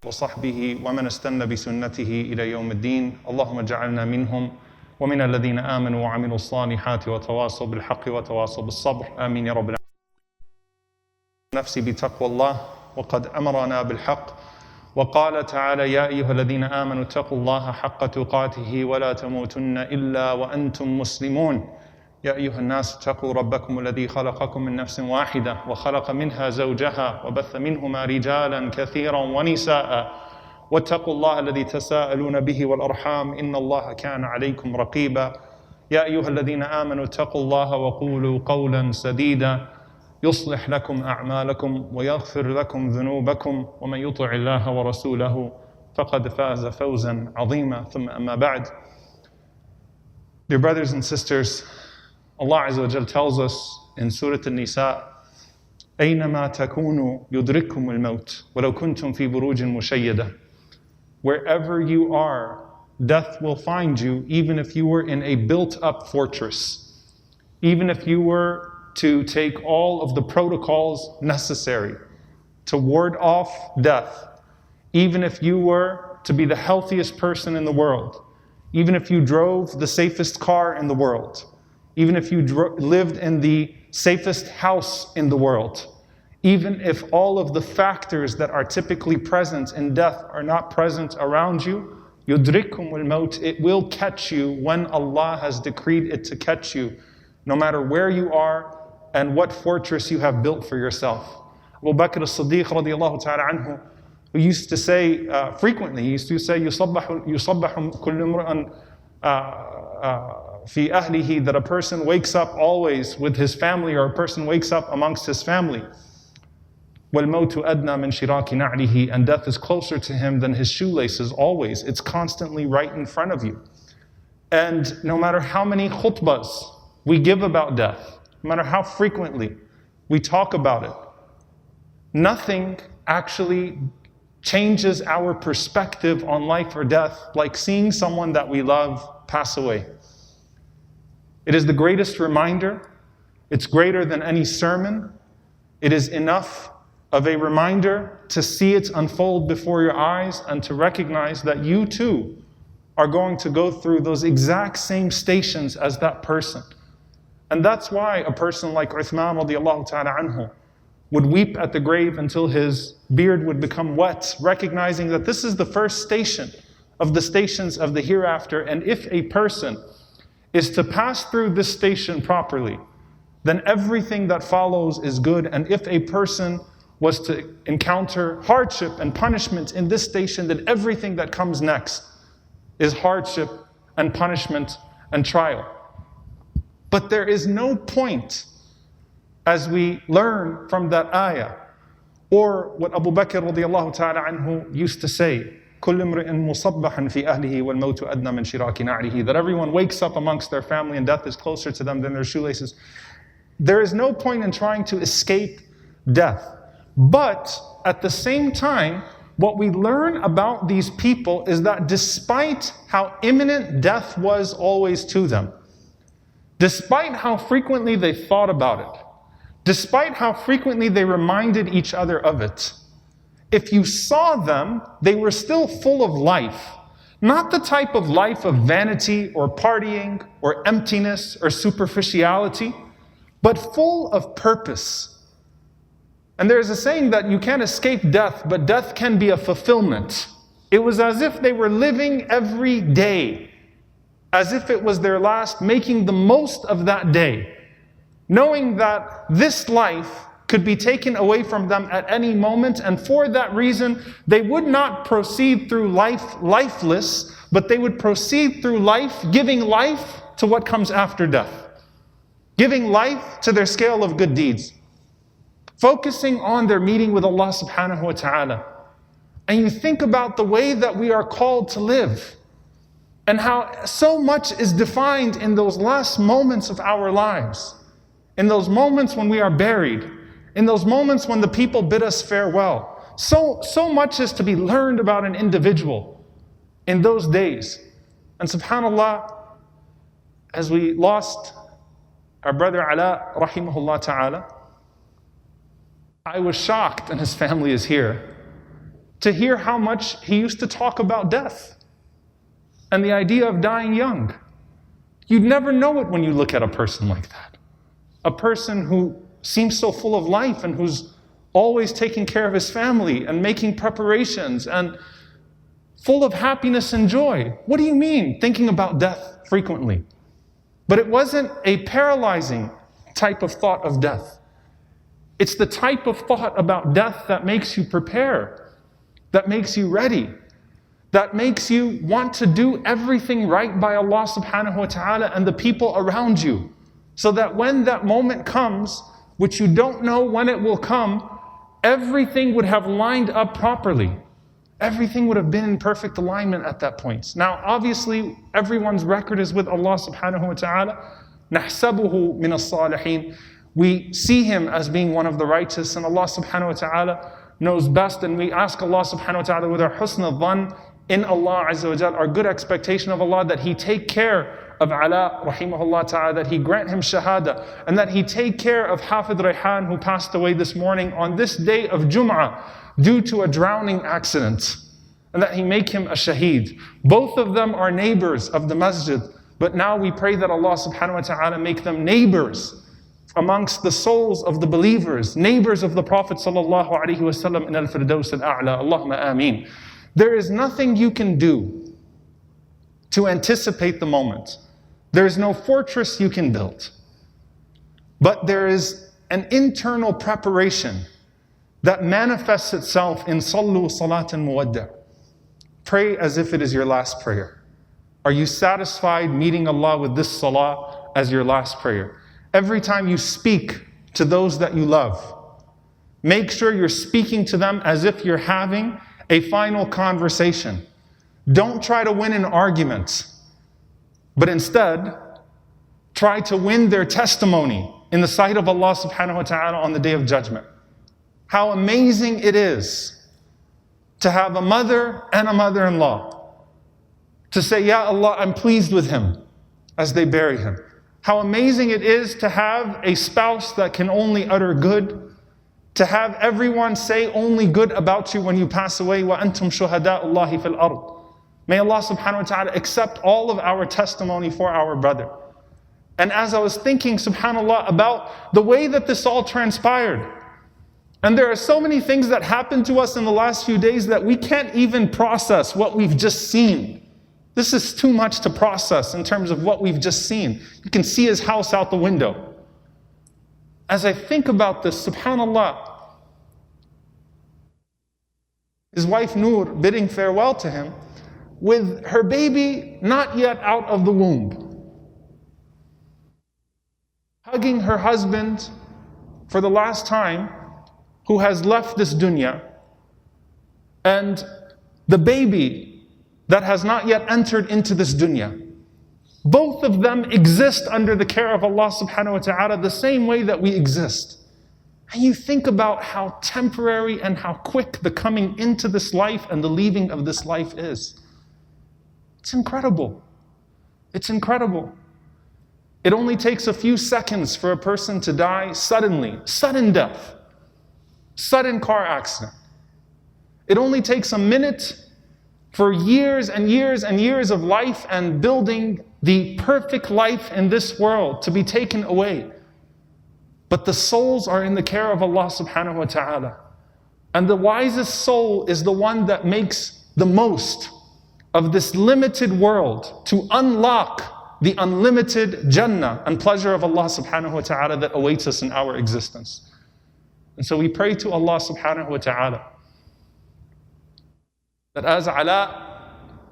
وصحبه ومن استنى بسنته إلى يوم الدين. اللهم اجعلنا منهم ومن الذين آمنوا وعملوا الصالحات وتواصوا بالحق وتواصوا بالصبر. آمين يا رب العالمين. نفسي بتقوى الله وقد أمرنا بالحق وقال تعالى: يا أيها الذين آمنوا اتقوا الله حق تقاته ولا تموتن إلا وأنتم مسلمون. يا أيها الناس اتقوا ربكم الذي خلقكم من نفس واحدة وخلق منها زوجها وبث منهما رجالا كثيرا ونساء واتقوا الله الذي تساءلون به والأرحام إن الله كان عليكم رقيبا. يا أيها الذين آمنوا اتقوا الله وقولوا قولا سديدا يصلح لكم أعمالكم ويغفر لكم ذنوبكم ومن يطع الله ورسوله فقد فاز فوزا عظيما. ثم أما بعد. Dear brothers and sisters, Allah Azza wa Jal tells us in Surah An-Nisa, أينما تكونوا يدرككم الموت ولو كنتم في بروج مشيدة. Wherever you are, death will find you, even if you were in a built-up fortress, even if you were to take all of the protocols necessary to ward off death, even if you were to be the healthiest person in the world, even if you drove the safest car in the world, even if you lived in the safest house in the world, even if all of the factors that are typically present in death are not present around you, يُدْرِكُمُ الْمَوْتِ, it will catch you when Allah has decreed it to catch you, no matter where you are and what fortress you have built for yourself. Abu Bakr as-Siddiq radiyallahu ta'ala anhu, who used to say frequently, he used to say, يُصَبَّحُ كُلُّ امْرِئٍ في أهله, that a person wakes up always with his family, or a person wakes up amongst his family. وَالْمَوْتُ أَدْنَى مِنْ شِرَاكِ نَعْلِهِ, and death is closer to him than his shoelaces always. It's constantly right in front of you. And no matter how many khutbahs we give about death, no matter how frequently we talk about it, nothing actually changes our perspective on life or death like seeing someone that we love pass away. It is the greatest reminder. It's greater than any sermon. It is enough of a reminder to see it unfold before your eyes and to recognize that you too are going to go through those exact same stations as that person. And that's why a person like Uthman radiallahu ta'ala anhu would weep at the grave until his beard would become wet, recognizing that this is the first station of the stations of the hereafter, and if a person is to pass through this station properly, then everything that follows is good. And if a person was to encounter hardship and punishment in this station, then everything that comes next is hardship and punishment and trial. But there is no point, as we learn from that ayah, or what Abu Bakr radiallahu ta'ala anhu used to say, كل امرئ مصبح في أهله والموت أدنى من شراك نعله, that everyone wakes up amongst their family and death is closer to them than their shoelaces. There is no point in trying to escape death. But at the same time, what we learn about these people is that despite how imminent death was always to them, despite how frequently they thought about it, despite how frequently they reminded each other of it, if you saw them, they were still full of life. Not the type of life of vanity or partying or emptiness or superficiality, but full of purpose. And there's a saying that you can't escape death, but death can be a fulfillment. It was as if they were living every day, as if it was their last, making the most of that day, knowing that this life could be taken away from them at any moment, and for that reason, they would not proceed through life lifeless, but they would proceed through life, giving life to what comes after death, giving life to their scale of good deeds, focusing on their meeting with Allah subhanahu wa ta'ala. And you think about the way that we are called to live, and how so much is defined in those last moments of our lives, in those moments when we are buried, in those moments when the people bid us farewell. So much is to be learned about an individual in those days. And subhanAllah, as we lost our brother Ala rahimahullah ta'ala, I was shocked, and his family is here, to hear how much he used to talk about death and the idea of dying young. You'd never know it when you look at a person like that. A person who seems so full of life and who's always taking care of his family and making preparations and full of happiness and joy. What do you mean, thinking about death frequently? But it wasn't a paralyzing type of thought of death. It's the type of thought about death that makes you prepare, that makes you ready, that makes you want to do everything right by Allah subhanahu wa ta'ala and the people around you, so that when that moment comes, which you don't know when it will come, everything would have lined up properly. Everything would have been in perfect alignment at that point. Now, obviously, everyone's record is with Allah subhanahu wa ta'ala. نَحْسَبُهُ مِنَ الصَّالِحِينَ. We see him as being one of the righteous, and Allah subhanahu wa ta'ala knows best, and we ask Allah subhanahu wa ta'ala with our husn al-dhan in Allah azza wa jal, our good expectation of Allah, that he take care of Ala rahimahullah ta'ala, that he grant him shahada, and that he take care of Hafid Rayhan, who passed away this morning on this day of Jum'ah due to a drowning accident, and that he make him a shaheed. Both of them are neighbors of the masjid, but now we pray that Allah subhanahu wa ta'ala make them neighbors amongst the souls of the believers, neighbors of the Prophet sallallahu alaihi wasallam in al-firdaus al-a'la. Allahumma ameen. There is nothing you can do to anticipate the moment. There is no fortress you can build. But there is an internal preparation that manifests itself in sallu salatan muwadda. Pray as if it is your last prayer. Are you satisfied meeting Allah with this salah as your last prayer? Every time you speak to those that you love, make sure you're speaking to them as if you're having a final conversation. Don't try to win an argument, but instead, try to win their testimony in the sight of Allah subhanahu wa ta'ala on the Day of Judgment. How amazing it is to have a mother and a mother-in-law to say, Ya Allah, I'm pleased with him as they bury him. How amazing it is to have a spouse that can only utter good, to have everyone say only good about you when you pass away. وَأَنْتُمْ شُهَدَاءُ اللَّهِ فِي الْأَرْضِ. May Allah subhanahu wa ta'ala accept all of our testimony for our brother. And as I was thinking, subhanAllah, about the way that this all transpired, and there are so many things that happened to us in the last few days that we can't even process what we've just seen. This is too much to process in terms of what we've just seen. You can see his house out the window. As I think about this, subhanAllah, his wife Noor bidding farewell to him with her baby not yet out of the womb, hugging her husband for the last time, who has left this dunya, and the baby that has not yet entered into this dunya. Both of them exist under the care of Allah subhanahu wa ta'ala the same way that we exist. And you think about how temporary and how quick the coming into this life and the leaving of this life is. It's incredible. It's incredible. It only takes a few seconds for a person to die suddenly, sudden death, sudden car accident. It only takes a minute for years and years and years of life and building the perfect life in this world to be taken away. But the souls are in the care of Allah subhanahu wa ta'ala. And the wisest soul is the one that makes the most of this limited world to unlock the unlimited Jannah and pleasure of Allah subhanahu wa ta'ala that awaits us in our existence. And so we pray to Allah subhanahu wa ta'ala that as Ala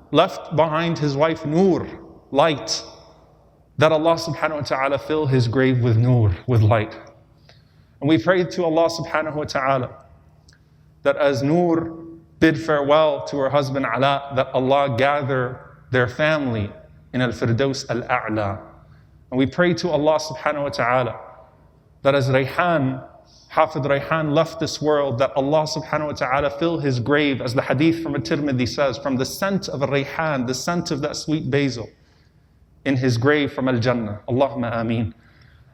left behind his wife Noor, light, that Allah subhanahu wa ta'ala fill his grave with Noor, with light. And we pray to Allah subhanahu wa ta'ala that as Noor bid farewell to her husband Ala, that Allah gather their family in al-firdaus al-a'la. And we pray to Allah subhanahu wa ta'ala that as Rayhan, Hafid Rayhan left this world, that Allah subhanahu wa ta'ala fill his grave, as the hadith from At-Tirmidhi says, from the scent of Rayhan, the scent of that sweet basil, in his grave from Al-Jannah. Allahumma ameen.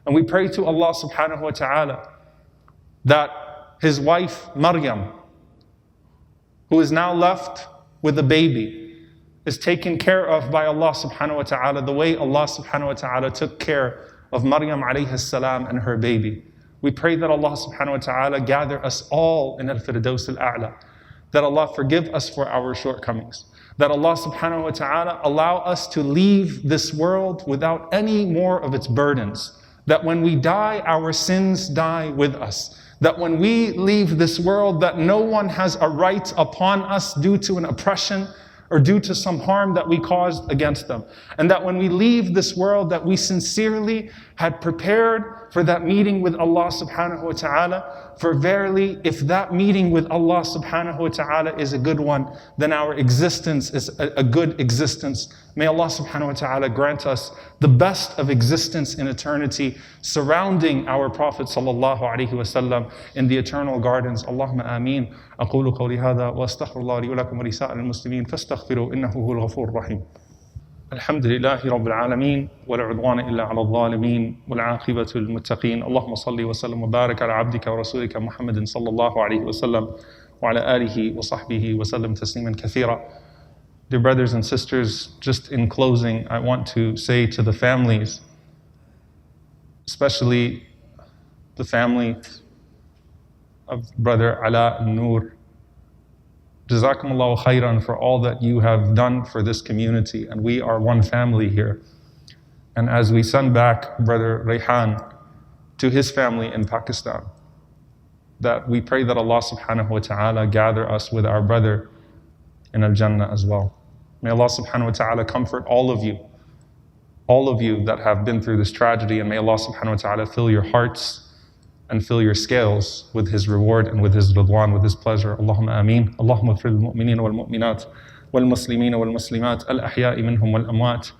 And we pray to Allah subhanahu wa ta'ala that his wife Maryam, who is now left with a baby, is taken care of by Allah subhanahu wa ta'ala the way Allah subhanahu wa ta'ala took care of Maryam alayhi salam and her baby. We pray that Allah subhanahu wa ta'ala gather us all in al-Firdaus al-A'la, that Allah forgive us for our shortcomings, that Allah subhanahu wa ta'ala allow us to leave this world without any more of its burdens, that when we die, our sins die with us, that when we leave this world, that no one has a right upon us due to an oppression or due to some harm that we caused against them. And that when we leave this world, that we sincerely had prepared for that meeting with Allah subhanahu wa ta'ala. For verily, if that meeting with Allah subhanahu wa ta'ala is a good one, then our existence is a good existence. May Allah subhanahu wa ta'ala grant us the best of existence in eternity, surrounding our Prophet sallallahu alaihi wasallam in the eternal gardens. Allahumma ameen. أقول قولي هذا وأستغفر الله لي ولكم ولسائر المسلمين فاستغفروا إنه هو الغفور الرحيم. الحمد لله رب العالمين ولا عدوان إلا على الظالمين والعاقبة للمتقين. اللهم صل وسلم وبارك على عبدك ورسولك محمد صلى الله عليه وسلم وعلى آله وصحبه وسلم تسليما كثيرا. Dear brothers and sisters, just in closing, I want to say to the families, especially the family of Brother Ala al-Noor, Jazakumullahu khairan for all that you have done for this community, and we are one family here. And as we send back Brother Rayhan to his family in Pakistan, that we pray that Allah subhanahu wa ta'ala gather us with our brother in Al-Jannah as well. May Allah subhanahu wa ta'ala comfort all of you that have been through this tragedy, and may Allah subhanahu wa ta'ala fill your hearts and fill your scales with His reward and with His ridwan, with His pleasure. Allahumma ameen. Allahumma ighfir lil-mu'mineen wal-mu'minat wal-muslimeen wal-muslimat al-ahya'i minhum wal-amwat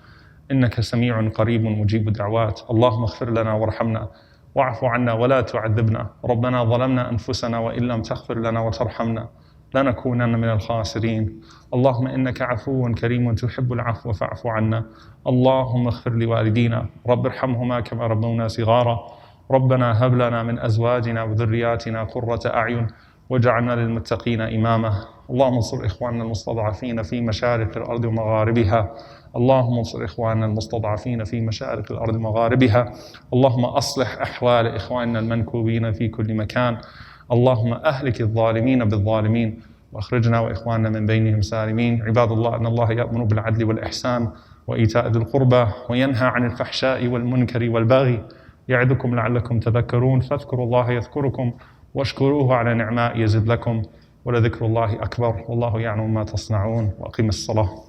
innaka sami'un qareebun mujibu da'wat. Allahumma ighfir lana warhamna wa'fu 'anna wa la tu'adhibna. Rabbana zalamna anfusana wa in lam taghfir lana wa tarhamna lanakunanna min al-khasirin. Allahumma innaka 'afuwwun kareemun tuhibbul 'afwa fa'fu 'anna. Allahumma ighfir li walidina rabbi irhamhuma kama rabbawna sighara. ربنا هب لنا من أزواجنا وذرياتنا قرة أعين واجعلنا للمتقين إماما. اللهم انصر إخواننا المستضعفين في مشارق الأرض ومغاربها. اللهم انصر إخواننا المستضعفين في مشارق الأرض ومغاربها. اللهم أصلح أحوال إخواننا المنكوبين في كل مكان. اللهم أهلك الظالمين بالظالمين وأخرجنا وإخواننا من بينهم سالمين. عباد الله، إن الله يأمر بالعدل والإحسان وإيتاء ذي القربى وينهى عن الفحشاء والمنكر والبغي يعظكم لعلكم تذكرون. فاذكروا الله يذكركم واشكروه على نعمائه يزد لكم ولذكر الله أكبر والله يعلم ما تصنعون. وأقم الصلاة.